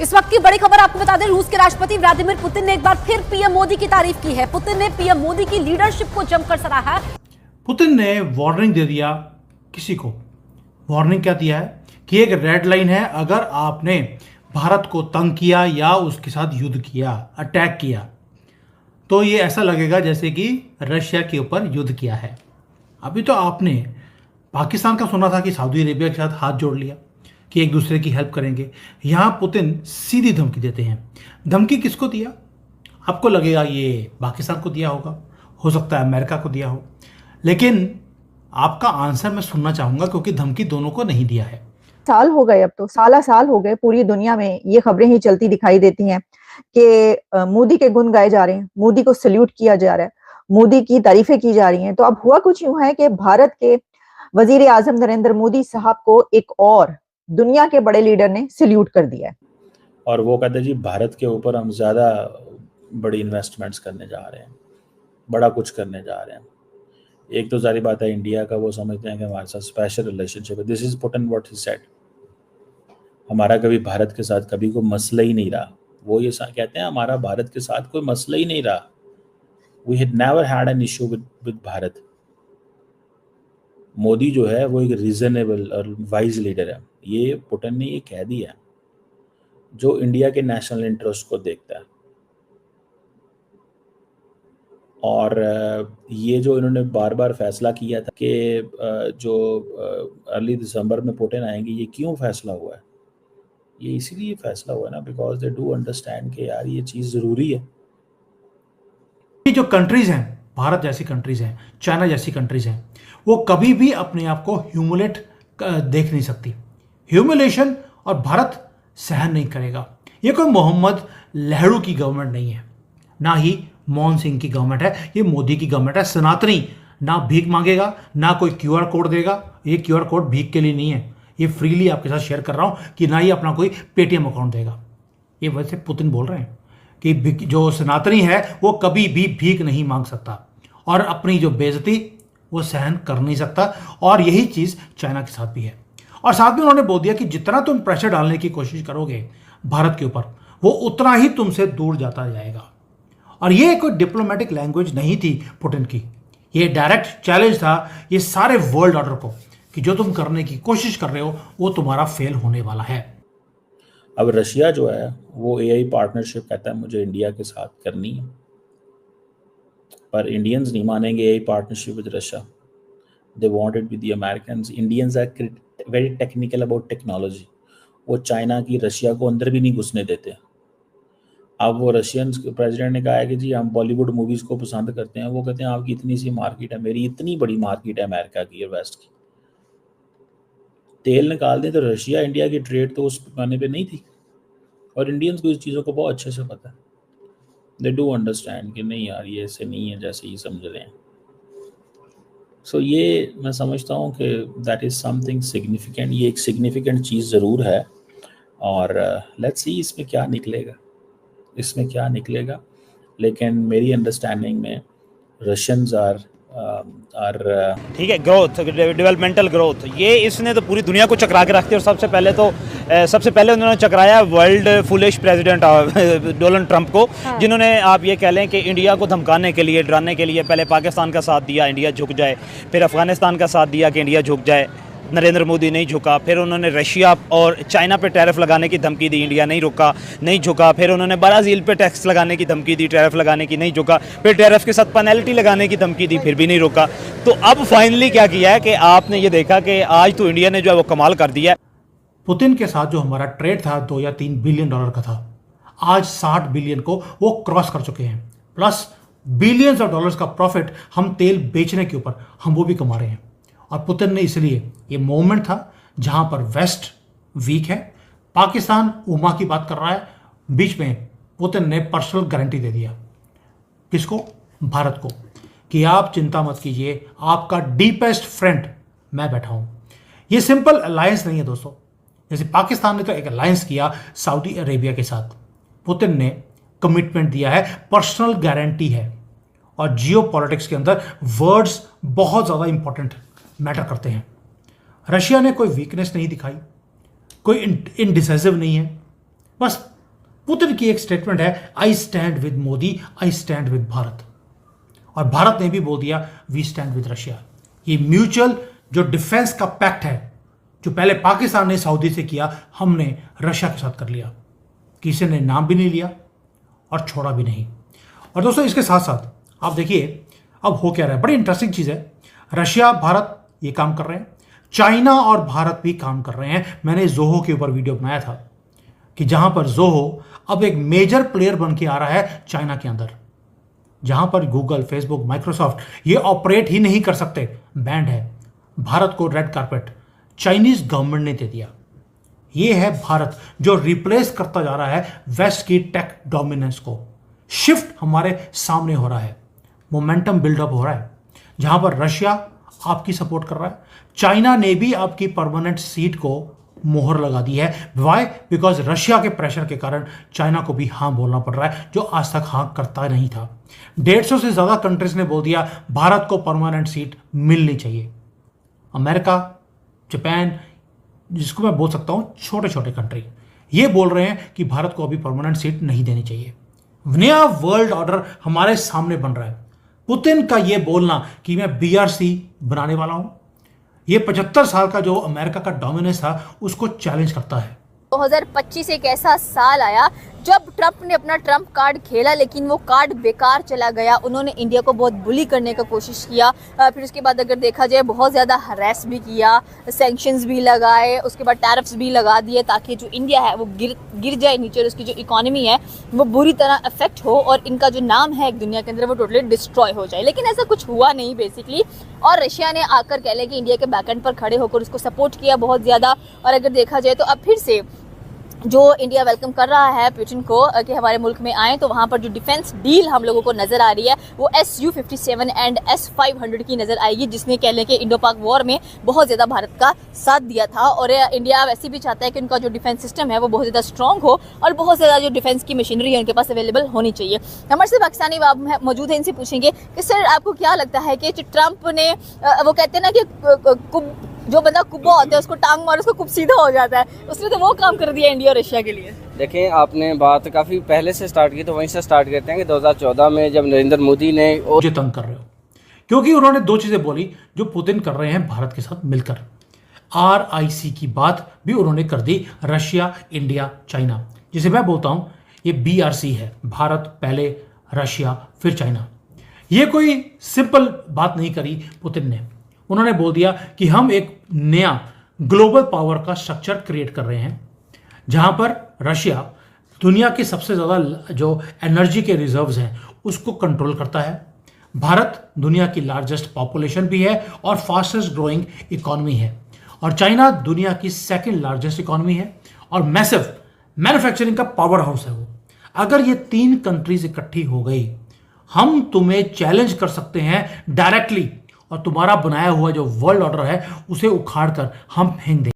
इस वक्त की बड़ी खबर आपको बता दें, रूस के राष्ट्रपति व्लादिमीर पुतिन ने एक बार फिर पीएम मोदी की तारीफ की है। पुतिन ने पीएम मोदी की लीडरशिप को जमकर सराहा। पुतिन ने वार्निंग दे दिया किसी को। वार्निंग क्या दिया है कि एक रेड लाइन है, अगर आपने भारत को तंग किया या उसके साथ युद्ध किया, अटैक किया, तो ये ऐसा लगेगा जैसे कि रशिया के ऊपर युद्ध किया है। अभी तो आपने पाकिस्तान का सुना था कि सऊदी अरेबिया के साथ हाथ जोड़ लिया कि एक दूसरे की हेल्प करेंगे। यहाँ पुतिन सीधी धमकी देते हैं। धमकी किसको दिया? आपको लगेगा ये पाकिस्तान को दिया होगा, हो सकता है अमेरिका को दिया हो, लेकिन आपका आंसर मैं सुनना चाहूंगा क्योंकि धमकी दोनों को नहीं दिया है। साल हो गए, अब तो साल हो गए, पूरी दुनिया में ये खबरें ही चलती दिखाई देती हैं कि मोदी के गुण गाए जा रहे हैं, मोदी को सल्यूट किया जा रहा है, मोदी की तारीफें की जा रही हैं। तो अब हुआ कुछ यूं है कि भारत के वजीर आजम नरेंद्र मोदी साहब को एक और दुनिया के बड़े लीडर ने सल्यूट कर दिया है और वो कहते हैं जी भारत के ऊपर हम ज्यादा बड़ी इन्वेस्टमेंट्स करने जा रहे हैं, बड़ा कुछ करने जा रहे हैं। एक तो सारी बात है इंडिया का, वो समझते हैं कि हमारे साथ स्पेशल रिलेशनशिप है। This is Putin what he said. हमारा कभी भारत के साथ कभी कोई मसला ही नहीं रहा। वो ये कहते हैं हमारा भारत के साथ कोई मसला ही नहीं रहा। We had never had an issue with Bharat. Modi जो है वो एक रीजनेबल और वाइज लीडर है, ये पुतिन ने ये कह दिया, जो इंडिया के नेशनल इंटरेस्ट को देखता है। और ये जो इन्होंने बार बार फैसला किया था कि जो अर्ली दिसंबर में पुतिन आएंगे, ये क्यों फैसला हुआ है? ये इसीलिए फैसला हुआ ना, बिकॉज दे डू अंडरस्टैंड कि यार ये चीज़ ज़रूरी है। ये जो कंट्रीज हैं, भारत जैसी कंट्रीज हैं, चाइना जैसी कंट्रीज हैं, वो कभी भी अपने आप को ह्यूमिलेट देख नहीं सकती। ह्यूमिलेशन और भारत सहन नहीं करेगा। ये कोई मोहम्मद नेहरू की गवर्नमेंट नहीं है, ना ही मनमोहन सिंह की गवर्नमेंट है। ये मोदी की गवर्नमेंट है। सनातनी ना भीख मांगेगा, ना कोई क्यूआर कोड देगा। ये क्यूआर कोड भीख के लिए नहीं है, ये फ्रीली आपके साथ शेयर कर रहा हूं कि ना ही अपना कोई पेटीएम अकाउंट देगा। ये वैसे पुतिन बोल रहे हैं कि जो सनातनी है वो कभी भी भीख नहीं मांग सकता और अपनी जो बेइज्जती वो सहन कर नहीं सकता। और यही चीज़ चाइना के साथ भी है। और साथ में उन्होंने बोल दिया कि जितना तुम प्रेशर डालने की कोशिश करोगे भारत के ऊपर, वो उतना ही तुमसे दूर जाता जाएगा। और ये कोई डिप्लोमेटिक लैंग्वेज नहीं थी पुतिन की, ये डायरेक्ट चैलेंज था ये सारे वर्ल्ड ऑर्डर को कि जो तुम करने की कोशिश कर रहे हो वो तुम्हारा फेल होने वाला है। अब रशिया जो है वो एआई पार्टनरशिप कहता है मुझे इंडिया के साथ करनी है, पर इंडियंस नहीं मानेंगे AI partnership with Russia. They want it with the Americans. Indians are very technical about technology. वो चाइना की रशिया को अंदर भी नहीं घुसने देते। अब वो रशियन प्रेसिडेंट ने कहा है कि जी हम बॉलीवुड मूवीज को पसंद करते हैं। वो कहते हैं आपकी इतनी सी मार्केट है, मेरी इतनी बड़ी मार्केट है अमेरिका की और वेस्ट की। तेल निकाल दें तो रशिया इंडिया की ट्रेड तो उस पैमाने पे नहीं थी। और इंडियंस को इस चीज़ों को बहुत अच्छे से पता है। दे डू अंडरस्टैंड कि नहीं यार ये ऐसे नहीं है जैसे ये समझ रहे हैं। सो ये मैं समझता हूँ कि दैट इज़ समथिंग सिग्निफिकेंट। ये एक सिग्निफिकेंट चीज़ ज़रूर है और लेट्स सी इसमें क्या निकलेगा। लेकिन मेरी अंडरस्टैंडिंग में रशियंस आर ठीक है, ग्रोथ, डेवलपमेंटल ग्रोथ, ये इसने तो पूरी दुनिया को चकरा के रखती है। और सबसे पहले उन्होंने चकराया world foolish president Donald Trump को, जिन्होंने आप ये कह लें कि इंडिया को धमकाने के लिए, डराने के लिए पहले पाकिस्तान का साथ दिया इंडिया झुक जाए, फिर अफगानिस्तान का साथ दिया कि इंडिया झुक जाए, नरेंद्र मोदी नहीं झुका। फिर उन्होंने रशिया और चाइना पे टैरिफ लगाने की धमकी दी, इंडिया नहीं झुका। फिर उन्होंने ब्राज़ील पे टैक्स लगाने की धमकी दी, टैरिफ लगाने की, नहीं झुका। फिर टैरिफ के साथ पेनल्टी लगाने की धमकी दी, फिर भी नहीं रुका। तो अब फाइनली क्या किया है कि आपने ये देखा कि आज तो इंडिया ने जो है वो कमाल कर दिया है। पुतिन के साथ जो हमारा ट्रेड था 2 या 3 बिलियन डॉलर का था, आज 60 बिलियन को वो क्रॉस कर चुके हैं। प्लस बिलियंस ऑफ डॉलर्स का प्रॉफिट हम तेल बेचने के ऊपर हम वो भी कमा रहे हैं। और पुतिन ने इसलिए ये मोमेंट था जहां पर वेस्ट वीक है, पाकिस्तान उमा की बात कर रहा है, बीच में पुतिन ने पर्सनल गारंटी दे दिया। किसको? भारत को, कि आप चिंता मत कीजिए, आपका डीपेस्ट फ्रेंड मैं बैठा हूं। ये सिंपल अलायंस नहीं है दोस्तों। जैसे पाकिस्तान ने तो एक अलायंस किया सऊदी अरेबिया के साथ, पुतिन ने कमिटमेंट दिया है, पर्सनल गारंटी है। और जियो पॉलिटिक्स के अंदर वर्ड्स बहुत ज़्यादा इंपॉर्टेंट मैटर करते हैं। रशिया ने कोई वीकनेस नहीं दिखाई, कोई इनडिसाइसिव नहीं है। बस पुतिन की एक स्टेटमेंट है, I stand with Modi, I stand with Bharat. और भारत ने भी बोल दिया वी स्टैंड विद रशिया। ये म्यूचुअल जो डिफेंस का पैक्ट है, जो पहले पाकिस्तान ने सऊदी से किया, हमने रशिया के साथ कर लिया। किसी ने नाम भी नहीं लिया और छोड़ा भी नहीं। और दोस्तों इसके साथ साथ आप देखिए अब हो क्या रहा है, बड़ी इंटरेस्टिंग चीज़ है। रशिया भारत ये काम कर रहे हैं, चाइना और भारत भी काम कर रहे हैं। मैंने जोहो के ऊपर वीडियो बनाया था कि जहां पर जोहो अब एक मेजर प्लेयर बन के आ रहा है चाइना के अंदर, जहां पर गूगल, फेसबुक, माइक्रोसॉफ्ट ये ऑपरेट ही नहीं कर सकते, बैंड है। भारत को रेड कारपेट चाइनीज गवर्नमेंट ने दे दिया। ये है भारत जो रिप्लेस करता जा रहा है वेस्ट की टेक डोमिनेंस को। शिफ्ट हमारे सामने हो रहा है, मोमेंटम बिल्डअप हो रहा है, जहां पर रशिया आपकी सपोर्ट कर रहा है, चाइना ने भी आपकी परमानेंट सीट को मोहर लगा दी है। वाई? बिकॉज रशिया के प्रेशर के कारण चाइना को भी हाँ बोलना पड़ रहा है, जो आज तक हाँ करता नहीं था। 150 से ज्यादा कंट्रीज ने बोल दिया भारत को परमानेंट सीट मिलनी चाहिए। अमेरिका, जापान, जिसको मैं बोल सकता हूं छोटे छोटे कंट्री, ये बोल रहे हैं कि भारत को अभी परमानेंट सीट नहीं देनी चाहिए। नया वर्ल्ड ऑर्डर हमारे सामने बन रहा है। पुतिन का ये बोलना कि मैं BRC बनाने वाला हूं, ये 75 साल का जो अमेरिका का डोमिनेंस था उसको चैलेंज करता है। 2025 एक ऐसा साल आया जब ट्रंप ने अपना ट्रंप कार्ड खेला, लेकिन वो कार्ड बेकार चला गया। उन्होंने इंडिया को बहुत बुली करने का कोशिश किया। फिर उसके बाद अगर देखा जाए बहुत ज़्यादा हरेस भी किया, सैंक्शंस भी लगाए, उसके बाद टैरिफ्स भी लगा दिए ताकि जो इंडिया है वो गिर जाए नीचे और उसकी जो इकोनॉमी है वो बुरी तरह अफेक्ट हो और इनका जो नाम है एक दुनिया के अंदर वो टोटली डिस्ट्रॉय हो जाए। लेकिन ऐसा कुछ हुआ नहीं बेसिकली, और रशिया ने आकर कह लें कि इंडिया के बैकएंड पर खड़े होकर उसको सपोर्ट किया बहुत ज़्यादा। और अगर देखा जाए तो अब फिर से जो इंडिया वेलकम कर रहा है पुतिन को कि हमारे मुल्क में आए, तो वहाँ पर जो डिफेंस डील हम लोगों को नज़र आ रही है वो SU-57 एंड S-500 की नज़र आएगी, जिसने कह लें कि इंडो पाक वॉर में बहुत ज़्यादा भारत का साथ दिया था। और इंडिया वैसे भी चाहता है कि उनका जो डिफेंस सिस्टम है वो बहुत ज़्यादा स्ट्रॉन्ग हो और बहुत ज़्यादा जो डिफेंस की मशीनरी है उनके पास अवेलेबल होनी चाहिए। हमारे से पाकिस्तानी मौजूद है, इनसे पूछेंगे कि सर आपको क्या लगता है कि ट्रंप ने वो कहते हैं ना कि जो बंदा कुब्बा होता है उसको टांग मारो उसको कुब सीधा हो जाता है, उसने तो वो काम कर दिया इंडिया और रशिया के लिए। देखें, आपने बात काफ़ी पहले से स्टार्ट की, तो वहीं से स्टार्ट करते हैं कि 2014 में जब नरेंद्र मोदी ने मुझे तंग कर रहे हो, क्योंकि उन्होंने दो चीज़ें बोली जो पुतिन कर रहे हैं भारत के साथ मिलकर। RIC की बात भी उन्होंने कर दी, रशिया, इंडिया, चाइना, जिसे मैं बोलता हूँ ये BRC है, भारत पहले, रशिया फिर चाइना। ये कोई सिंपल बात नहीं करी पुतिन ने। उन्होंने बोल दिया कि हम एक नया ग्लोबल पावर का स्ट्रक्चर क्रिएट कर रहे हैं, जहां पर रशिया दुनिया के सबसे ज़्यादा जो एनर्जी के रिजर्व्स हैं उसको कंट्रोल करता है, भारत दुनिया की लार्जेस्ट पॉपुलेशन भी है और फास्टेस्ट ग्रोइंग इकोनॉमी है, और चाइना दुनिया की सेकंड लार्जेस्ट इकोनॉमी है और मैसिव मैन्युफैक्चरिंग का पावर हाउस है वो। अगर ये 3 कंट्रीज इकट्ठी हो गई, हम तुम्हें चैलेंज कर सकते हैं डायरेक्टली, और तुम्हारा बनाया हुआ जो वर्ल्ड ऑर्डर है उसे उखाड़ कर हम फेंक देंगे।